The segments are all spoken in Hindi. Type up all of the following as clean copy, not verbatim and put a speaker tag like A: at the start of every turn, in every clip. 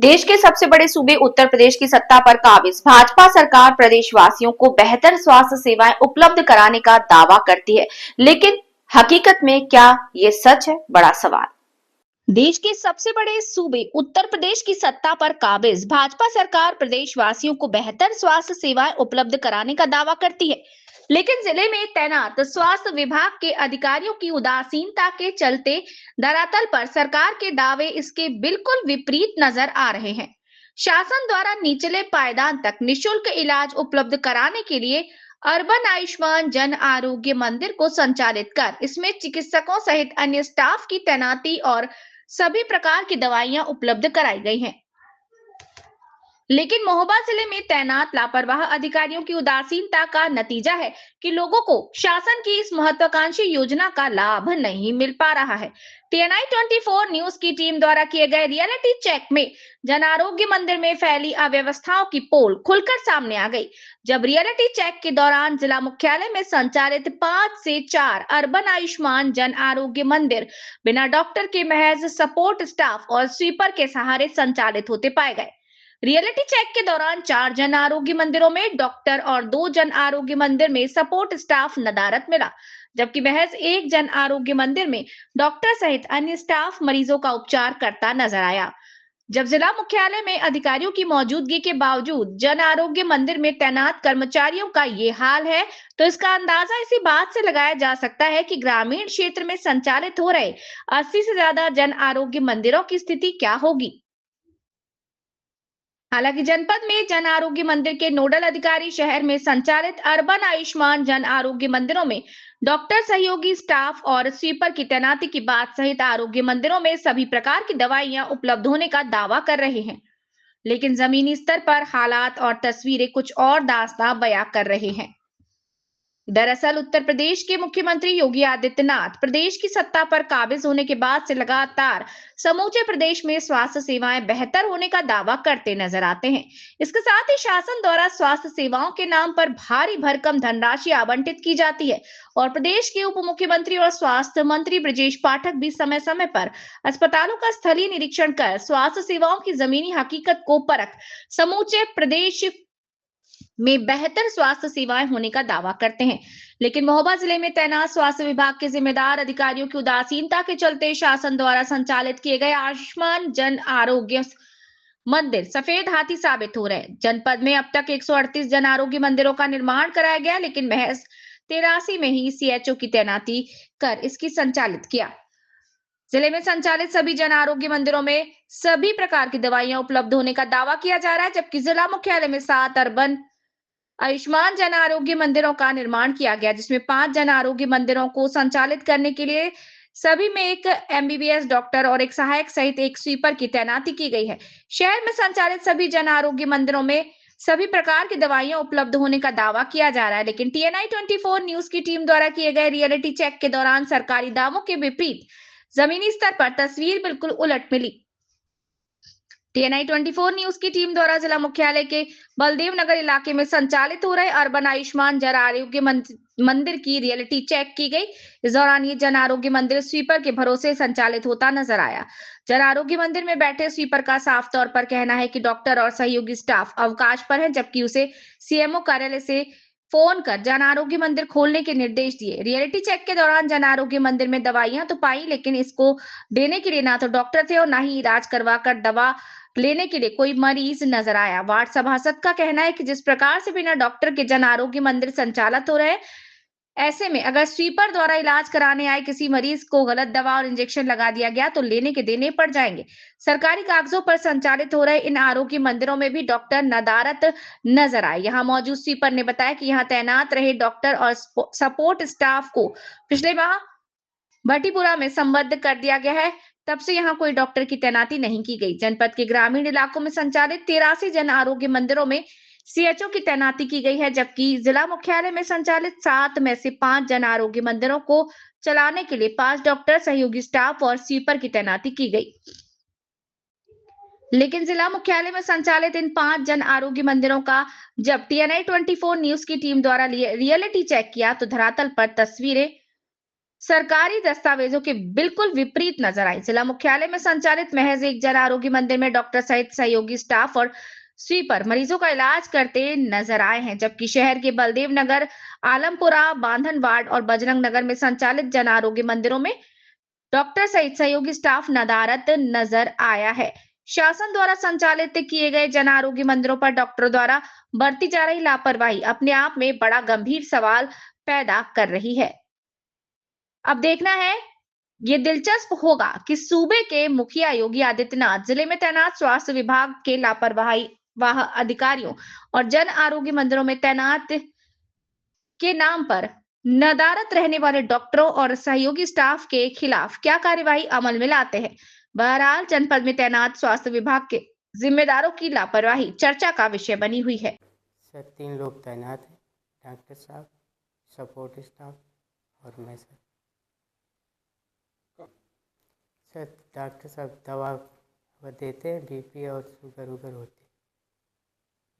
A: देश के सबसे बड़े सूबे उत्तर प्रदेश की सत्ता पर काबिज भाजपा सरकार प्रदेशवासियों को बेहतर स्वास्थ्य सेवाएं उपलब्ध कराने का दावा करती है, लेकिन हकीकत में क्या ये सच है? बड़ा सवाल। देश के सबसे बड़े सूबे उत्तर प्रदेश की सत्ता पर काबिज भाजपा सरकार प्रदेशवासियों को बेहतर स्वास्थ्य सेवाएं उपलब्ध कराने का दावा करती है, लेकिन जिले में तैनात स्वास्थ्य विभाग के अधिकारियों की उदासीनता के चलते धरातल पर सरकार के दावे इसके बिल्कुल विपरीत नजर आ रहे हैं। शासन द्वारा निचले पायदान तक निशुल्क इलाज उपलब्ध कराने के लिए अर्बन आयुष्मान जन आरोग्य मंदिर को संचालित कर इसमें चिकित्सकों सहित अन्य स्टाफ की तैनाती और सभी प्रकार की दवाइयां उपलब्ध कराई गई हैं। लेकिन महोबा जिले में तैनात लापरवाह अधिकारियों की उदासीनता का नतीजा है कि लोगों को शासन की इस महत्वाकांक्षी योजना का लाभ नहीं मिल पा रहा है। TNI 24 न्यूज की टीम द्वारा किए गए रियलिटी चेक में जन आरोग्य मंदिर में फैली अव्यवस्थाओं की पोल खुलकर सामने आ गई। जब रियलिटी चेक के दौरान जिला मुख्यालय में संचालित 5 से 4 अर्बन आयुष्मान जन आरोग्य मंदिर बिना डॉक्टर के महज सपोर्ट स्टाफ और स्वीपर के सहारे संचालित होते पाए गए। रियलिटी चेक के दौरान 4 जन आरोग्य मंदिरों में डॉक्टर और 2 जन आरोग्य मंदिर में सपोर्ट स्टाफ नदारत मिला, जबकि महज 1 जन आरोग्य मंदिर में डॉक्टर सहित अन्य स्टाफ मरीजों का उपचार करता नजर आया। जब जिला मुख्यालय में अधिकारियों की मौजूदगी के बावजूद जन आरोग्य मंदिर में तैनात कर्मचारियों का ये हाल है, तो इसका अंदाजा इसी बात से लगाया जा सकता है कि ग्रामीण क्षेत्र में संचालित हो रहे 80 से ज्यादा जन आरोग्य मंदिरों की स्थिति क्या होगी। हालांकि जनपद में जन आरोग्य मंदिर के नोडल अधिकारी शहर में संचालित अर्बन आयुष्मान जन आरोग्य मंदिरों में डॉक्टर सहयोगी स्टाफ और स्वीपर की तैनाती की बात सहित आरोग्य मंदिरों में सभी प्रकार की दवाइयां उपलब्ध होने का दावा कर रहे हैं, लेकिन जमीनी स्तर पर हालात और तस्वीरें कुछ और दास्तां बयां कर रहे हैं। दरअसल उत्तर प्रदेश के मुख्यमंत्री योगी आदित्यनाथ प्रदेश की सत्ता पर काबिज होने के बाद से लगातार समूचे प्रदेश में स्वास्थ्य सेवाएं बेहतर होने का दावा करते नजर आते हैं। इसके साथ ही शासन द्वारा स्वास्थ्य सेवाओं के नाम पर भारी भरकम धनराशि आवंटित की जाती है और प्रदेश के उप मुख्यमंत्री और स्वास्थ्य मंत्री ब्रजेश पाठक भी समय समय पर अस्पतालों का स्थलीय निरीक्षण कर स्वास्थ्य सेवाओं की जमीनी हकीकत को परख समूचे प्रदेश में बेहतर स्वास्थ्य सेवाएं होने का दावा करते हैं, लेकिन महोबा जिले में तैनात स्वास्थ्य विभाग के जिम्मेदार अधिकारियों की उदासीनता के चलते शासन द्वारा संचालित किए गए आयुष्मान जन आरोग्य मंदिर सफेद हाथी साबित हो रहे हैं। जनपद में अब तक 138 जन आरोग्य मंदिरों का निर्माण कराया गया, लेकिन महज 83 में ही CHO की तैनाती कर इसकी संचालित किया। जिले में संचालित सभी जन आरोग्य मंदिरों में सभी प्रकार की दवाइयां उपलब्ध होने का दावा किया जा रहा है, जबकि जिला मुख्यालय में 7 अर्बन आयुष्मान जन आरोग्य मंदिरों का निर्माण किया गया, जिसमें 5 जन आरोग्य मंदिरों को संचालित करने के लिए सभी में एक MBBS डॉक्टर और एक सहायक सहित एक स्वीपर की तैनाती की गई है। शहर में संचालित सभी जन आरोग्य मंदिरों में सभी प्रकार की दवाइयां उपलब्ध होने का दावा किया जा रहा है, लेकिन TNI 24 न्यूज की टीम द्वारा किए गए रियलिटी चेक के दौरान सरकारी दावों के विपरीत जमीनी स्तर पर तस्वीर बिल्कुल उलट मिली। TNI 24 न्यूज की टीम द्वारा जिला मुख्यालय के बलदेव नगर इलाके में संचालित हो रहे अर्बन आयुष्मान जन आरोग्य मंदिर की रियलिटी चेक की गई। इस दौरान ये जन आरोग्य मंदिर स्वीपर के भरोसे संचालित होता नजर आया। जन आरोग्य मंदिर में बैठे स्वीपर का साफ तौर पर कहना है कि डॉक्टर और सहयोगी स्टाफ अवकाश पर है, जबकि उसे CMO कार्यालय से फोन कर जन आरोग्य मंदिर खोलने के निर्देश दिए। रियलिटी चेक के दौरान जन आरोग्य मंदिर में दवाइयां तो पाई, लेकिन इसको देने के लिए ना तो डॉक्टर थे और ना ही इलाज करवा कर दवा लेने के लिए कोई मरीज नजर आया। वार्ड सभासद का कहना है कि जिस प्रकार से बिना डॉक्टर के जन आरोग्य मंदिर संचालित हो रहे, ऐसे में अगर स्वीपर द्वारा इलाज कराने आए किसी मरीज को गलत दवा और इंजेक्शन लगा दिया गया तो लेने के देने पड़ जाएंगे। सरकारी कागजों पर संचालित हो रहे इन आरोग्य मंदिरों में भी डॉक्टर नदारत नजर आए। यहाँ मौजूद स्वीपर ने बताया कि यहाँ तैनात रहे डॉक्टर और सपोर्ट स्टाफ को पिछले माह भट्टीपुरा में संबद्ध कर दिया गया है, तब से यहाँ कोई डॉक्टर की तैनाती नहीं की गई। जनपद के ग्रामीण इलाकों में संचालित 83 जन आरोग्य मंदिरों में CHO की तैनाती की गई है, जबकि जिला मुख्यालय में संचालित 7 में से 5 जन आरोग्य मंदिरों को चलाने के लिए 5 डॉक्टर, सहयोगी स्टाफ और स्वीपर की तैनाती की गई। लेकिन जिला मुख्यालय में संचालित इन 5 जन आरोग्य मंदिरों का जब TNI 24 न्यूज की टीम द्वारा रियलिटी चेक किया तो धरातल पर तस्वीरें सरकारी दस्तावेजों के बिल्कुल विपरीत नजर आई। जिला मुख्यालय में संचालित महज एक जन आरोग्य मंदिर में डॉक्टर सहित सहयोगी स्टाफ और स्वीपर मरीजों का इलाज करते नजर आए हैं, जबकि शहर के बलदेव नगर, आलमपुरा, बांधन वार्ड और बजरंग नगर में संचालित जन आरोग्य मंदिरों में डॉक्टर सहित सहयोगी स्टाफ नदारत नजर आया है। शासन द्वारा संचालित किए गए जन आरोग्य मंदिरों पर डॉक्टरों द्वारा बरती जा रही लापरवाही अपने आप में बड़ा गंभीर सवाल पैदा कर रही है। अब देखना है, ये दिलचस्प होगा कि सूबे के मुखिया योगी आदित्यनाथ जिले में तैनात स्वास्थ्य विभाग के लापरवाही वाह अधिकारियों और जन आरोग्य मंदिरों में तैनात के नाम पर नदारत रहने वाले डॉक्टरों और सहयोगी स्टाफ के खिलाफ क्या कार्यवाही अमल में लाते हैं। बहरहाल जनपद में तैनात स्वास्थ्य विभाग के जिम्मेदारों की लापरवाही चर्चा का विषय बनी हुई है।
B: सर 3 लोग तैनात हैं, डॉक्टर साहब, सपोर्ट स्टाफ और मैं सर। सर डॉक्टर साहब दवा देते हैं, बीपी और शुगर वुगर होती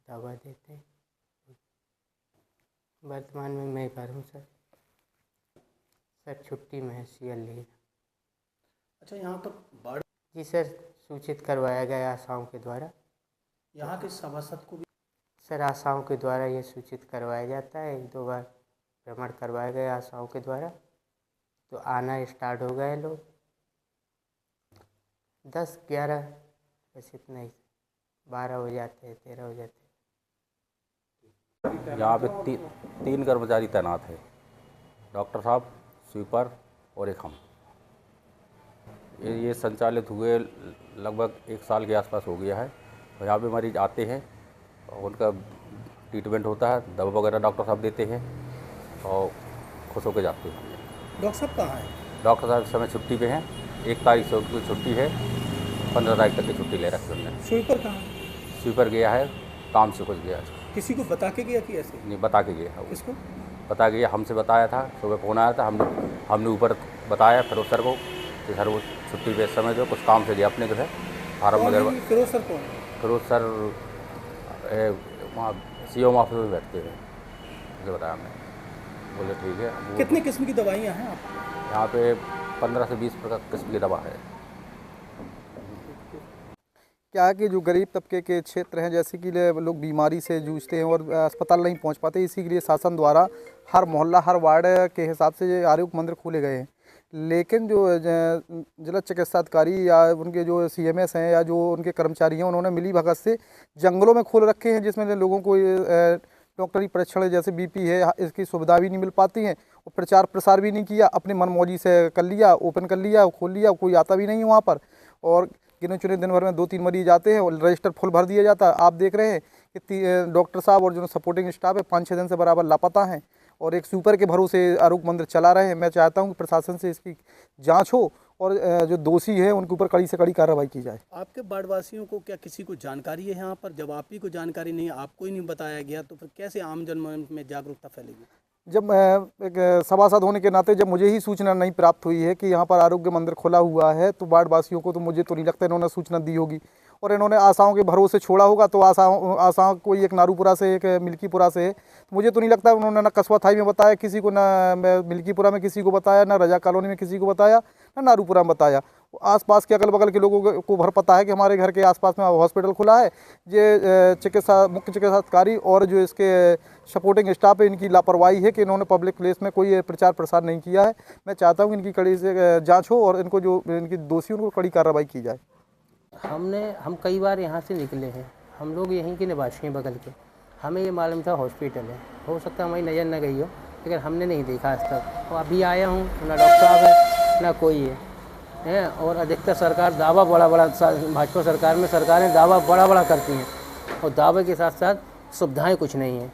B: दवा देते हैं। वर्तमान में मैं घर हूँ सर। सर छुट्टी में है, सीएल लीव।
C: अच्छा, यहाँ पर बाढ़
B: जी सर, सूचित करवाया गया आशाओं के द्वारा।
C: यहाँ के सभासद को भी
B: सर आशाओं के द्वारा ये सूचित करवाया जाता है, 1-2 बार भ्रमण करवाया गया आशाओं के द्वारा, तो आना स्टार्ट हो गए लोग। 10-11 बस इतना ही, 12 हो जाते हैं, 13 हो जाते हैं।
D: यहाँ पे तीन कर्मचारी तैनात है, डॉक्टर साहब, स्वीपर और एक हम। ये संचालित हुए लगभग 1 साल के आसपास हो गया है। और यहाँ पे मरीज आते हैं और उनका ट्रीटमेंट होता है, दवा वगैरह डॉक्टर साहब देते हैं और खुश होकर जाते हैं।
C: डॉक्टर साहब कहाँ हैं?
D: डॉक्टर साहब इस समय छुट्टी पे हैं। 1 तारीख से उनकी छुट्टी है, 15 तारीख तक की छुट्टी ले रखी उन्होंने।
C: स्वीपर कहाँ है?
D: स्वीपर गया है, काम से कुछ गया है।
C: किसी को बता के गया कि ऐसे?
D: नहीं, बता के गया है।
C: किसको
D: बता गया, हमसे बताया था, सुबह फ़ोन आया था, हमने ऊपर बताया फिरोज सर को कि सर वो छुट्टी पे इस समय जो कुछ काम से गया अपने घर, फार्म वगैरह।
C: फिरोज सर कौन?
D: फिरोज सर वहाँ सीओ ऑफिस में बैठते हैं, मुझे बताया हमने। बोले ठीक है।
C: कितनी किस्म की दवाइयाँ हैं आप?
D: यहाँ पे 15 से 20 प्रकार किस्म की दवा है।
E: क्या है कि जो गरीब तबके के क्षेत्र हैं, जैसे कि लोग बीमारी से जूझते हैं और अस्पताल नहीं पहुंच पाते, इसी के लिए शासन द्वारा हर मोहल्ला, हर वार्ड के हिसाब से ये आरोग्य मंदिर खोले गए हैं। लेकिन जो जिला चिकित्सा अधिकारी या उनके जो सीएमएस हैं या जो उनके कर्मचारी हैं, उन्होंने मिली भगत से जंगलों में खोल रखे हैं, जिसमें लोगों को डॉक्टरी परीक्षण जैसे बीपी है, इसकी सुविधा भी नहीं मिल पाती है। और प्रचार प्रसार भी नहीं किया, अपने मनमौजी से कर लिया, ओपन कर लिया, खोल लिया, कोई आता भी नहीं है वहाँ पर। और गिने चुने दिन भर में 2-3 मरीज आते हैं और रजिस्टर फुल भर दिया जाता है। आप देख रहे हैं कि डॉक्टर साहब और जो सपोर्टिंग स्टाफ है 5-6 दिन से बराबर लापता हैं और एक स्वीपर के भरोसे आरोग्य मंदिर चला रहे हैं। मैं चाहता हूं कि प्रशासन से इसकी जांच हो और जो दोषी है उनके ऊपर कड़ी से कड़ी कार्रवाई की जाए।
C: आपके बाढ़वासियों को क्या किसी को जानकारी है यहाँ पर? जब आप ही को जानकारी नहीं है, आपको ही नहीं बताया गया, तो फिर कैसे आम जन में जागरूकता फैलेगी?
E: जब एक सभासद होने के नाते जब मुझे ही सूचना नहीं प्राप्त हुई है कि यहाँ पर आरोग्य मंदिर खुला हुआ है, तो वार्डवासियों को तो मुझे तो नहीं लगता इन्होंने सूचना दी होगी और इन्होंने आशाओं के भरोसे छोड़ा होगा। तो आशाओं कोई एक नारूपुरा से, एक मिल्कीपुरा से है, तो मुझे तो नहीं लगता उन्होंने ना कस्बा थाई में बताया किसी को, ना मिल्कीपुरा में किसी को बताया, ना रजा कॉलोनी में किसी को बताया, ना नारूपुरा में बताया। आसपास के अगल बगल के लोगों को भर पता है कि हमारे घर के आसपास में हॉस्पिटल खुला है। ये मुख्य चिकित्सा अधिकारी और जो इसके सपोर्टिंग स्टाफ है, इनकी लापरवाही है कि इन्होंने पब्लिक प्लेस में कोई प्रचार प्रसार नहीं किया है। मैं चाहता हूँ कि इनकी कड़ी से जांच हो और इनको जो इनकी दोषी उनको कड़ी कार्रवाई की जाए।
B: हम कई बार यहाँ से निकले हैं, हम लोग यहीं के निवासी हैं बगल के। हमें ये मालूम था हॉस्पिटल है, हो सकता है हमारी नज़र न गई हो, लेकिन हमने नहीं देखा आज तक। और अभी आया हूँ, ना डॉक्टर साहब है ना कोई है। और अधिकतर सरकार दावा बड़ा भाजपा सरकार में सरकारें दावा बड़ा करती हैं और दावे के साथ साथ सुविधाएं कुछ नहीं हैं।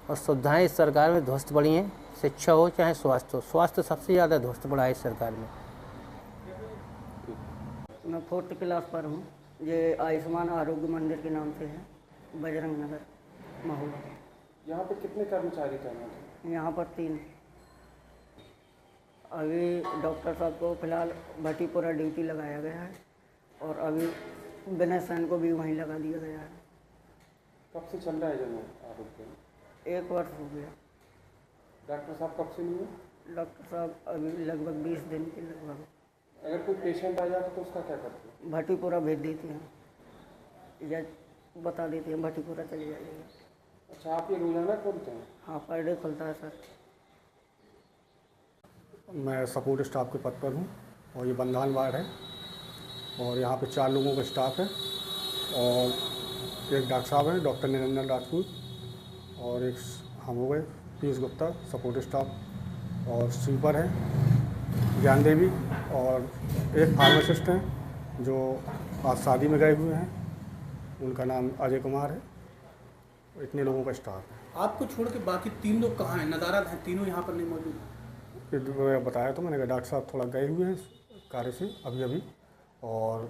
B: और सुविधाएं इस सरकार में ध्वस्त पड़ी हैं, शिक्षा हो चाहे स्वास्थ्य हो। स्वास्थ्य सबसे ज़्यादा ध्वस्त पड़ा है इस सरकार में।
F: मैं 4th क्लास पर हूँ। ये आयुष्मान आरोग्य मंदिर के नाम से है, बजरंग नगर महुआ।
C: यहाँ पे कितने कर्मचारी तैनात हैं?
F: यहाँ पर 3। अभी डॉक्टर साहब को फिलहाल भटीपुरा ड्यूटी लगाया गया है और अभी विनय सैन को भी वहीं लगा दिया गया है।
C: कब से चल रहा है जन आरोग्य?
F: 1 वर्ष हो गया।
C: डॉक्टर साहब कब से नहीं है?
F: डॉक्टर साहब अभी लगभग 20 दिन के लगभग।
G: अगर कोई पेशेंट आ जाता तो उसका क्या करते हैं?
F: भाटीपुरा भेज देते हैं या बता देते हैं भाटीपुरा चले जाइएगा।
G: अच्छा, आप ये रोजाना खोलते हैं?
F: हाँ, पर डे खुलता है सर।
H: मैं सपोर्ट स्टाफ के पद पर हूँ और ये बंधान वार्ड है और यहाँ पे 4 लोगों का स्टाफ है और एक डॉक्टर साहब हैं, डॉक्टर निरंजन राजपूत, और एक हम हो गए पीयूष गुप्ता सपोर्ट स्टाफ, और स्वीपर है ज्ञान देवी, और एक फार्मासिस्ट हैं जो आज शादी में गए हुए हैं, उनका नाम अजय कुमार है। इतने लोगों का स्टाफ है।
C: आपको छोड़ के बाकी 3 लोग कहाँ हैं? नदारद हैं, तीनों यहाँ पर नहीं मौजूद?
H: ये बताया तो मैंने कहा डॉक्टर साहब थोड़ा गए हुए हैं कार्य से अभी, और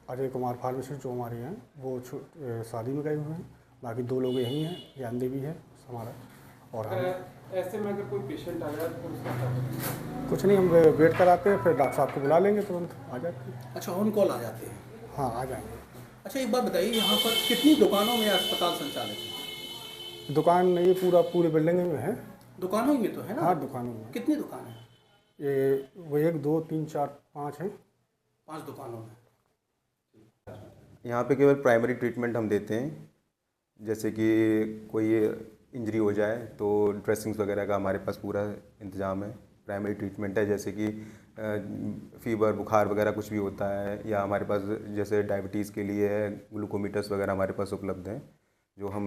H: अजय कुमार फार्मासिस्ट जो हमारे हैं वो शादी में गए हुए हैं। बाकी 2 लोग यहीं हैं, ज्ञान देवी है हमारा, और हम।
G: ऐसे में अगर कोई पेशेंट आ जाए तो उसका क्या करते हैं?
H: कुछ नहीं, हम वेट कराते हैं, फिर डॉक्टर साहब को बुला लेंगे, तुरंत आ जाते हैं।
C: अच्छा, ऑन कॉल आ जाते हैं?
H: हाँ, आ जाएंगे।
C: अच्छा, एक बात बताइए, यहाँ पर कितनी दुकानों में अस्पताल संचालित है?
H: दुकान ये पूरी बिल्डिंग में है।
C: दुकानों में तो है ना?
H: हाँ, दुकानों में।
C: कितनी दुकान है?
H: ये वो 1 2 3 4 5 है।
C: 5 दुकानों में।
I: यहाँ पे केवल प्राइमरी ट्रीटमेंट हम देते हैं, जैसे कि कोई इंजरी हो जाए तो ड्रेसिंग्स वगैरह का हमारे पास पूरा इंतज़ाम है। प्राइमरी ट्रीटमेंट है, जैसे कि फीवर बुखार वगैरह कुछ भी होता है, या हमारे पास जैसे डायबिटीज़ के लिए ग्लूकोमीटर्स वगैरह हमारे पास उपलब्ध हैं जो हम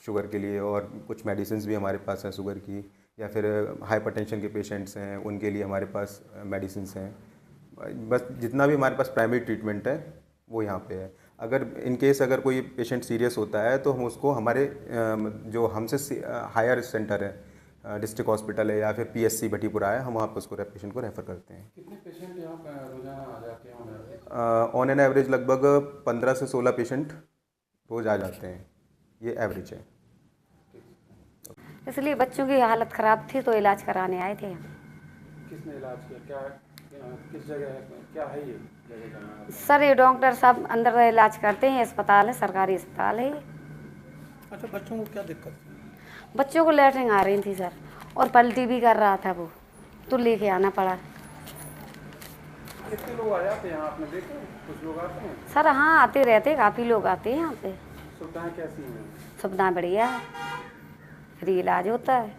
I: शुगर के लिए, और कुछ मेडिसिन भी हमारे पास हैं शुगर की, या फिर हाइपरटेंशन के पेशेंट्स हैं उनके लिए हमारे पास मेडिसिन हैं। बस जितना भी हमारे पास प्राइमरी ट्रीटमेंट है वो यहाँ पे है। अगर इन केस अगर कोई पेशेंट सीरियस होता है तो हम उसको हमारे जो हमसे हायर सेंटर है, डिस्ट्रिक्ट हॉस्पिटल है या फिर PSC भटीपुरा है, हम वहाँ पर उसको पेशेंट को रेफ़र करते हैं।
G: कितने पेशेंट यहाँ पर रोजाना आ जाते हैं?
I: ऑन एन एवरेज लगभग 15 से 16 पेशेंट रोज़ आ जाते हैं, ये एवरेज है।
J: इसलिए बच्चों की हालत ख़राब थी तो इलाज कराने आए थे।
G: किसने इलाज किया? क्या किस जगह है? क्या है ये जगह का नाम?
J: सर ये डॉक्टर साहब अंदर इलाज करते हैं, अस्पताल है, सरकारी अस्पताल है।
C: अच्छा, बच्चों को क्या दिक्कत है?
J: बच्चों को लैटरिन आ रही थी सर, और पलटी भी कर रहा था वो, तो लेके आना पड़ा।
G: कितने लोग आ जाते हैं यहाँ, आपने देखा? कुछ लोग आते हैं?
J: सर हाँ, आते रहते, काफ़ी लोग आते हैं यहाँ पे।
G: सुविधाएं कैसी हैं?
J: सुविधाएं बढ़िया है, फ्री इलाज होता है।